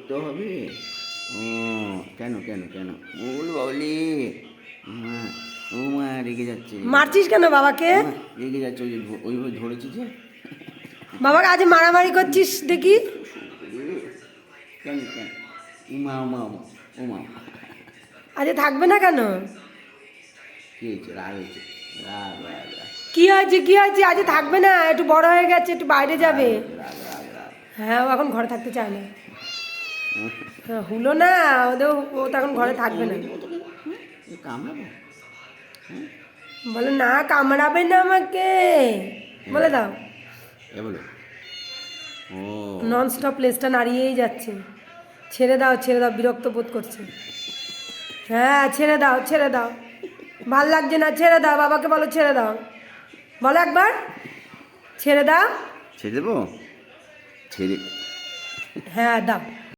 করতে হবে। ও কেন কেন কেন বল বাবলি। মা, ও মা রেগে যাচ্ছে। মারছিস কেন বাবাকে? মা, রেগে যাচ্ছে, ওইভাবে ধরেছি যে। বাবাকে আজ মারামারি করছিস দেখি। কেন কেন? উমা উমা উমা উমা। আজ থাকবে না কেন? কি হয়েছে? রাগ হয়েছে? রাগ রাগ রাগ কি হয়েছে কি হয়েছে? আজ থাকবে না, একটু বড় হয়ে গেছে, একটু বাইরে যাবে। রাগ রাগ রাগ। হ্যাঁ, ও এখন ঘরে থাকতে চায় না। হ্যাঁ, হলো না ওদের, ও তো এখন ঘরে থাকবে না। কামড়াবো? বলে না, কামড়াবে না আমাকে, বলে দাও। এ বলো। ও নন স্টপ লেজটা নাড়িয়েই যাচ্ছে। ছেড়ে দাও ছেড়ে দাও, বিরক্ত বোধ করছে। হ্যাঁ, ছেড়ে দাও ছেড়ে দাও, ভাল লাগছে না, ছেড়ে দাও। বাবাকে বলো ছেড়ে দাও, বলো একবার ছেড়ে দাও। ছেড়ে দেবো? ছেড়ে হ্যাঁ দাও।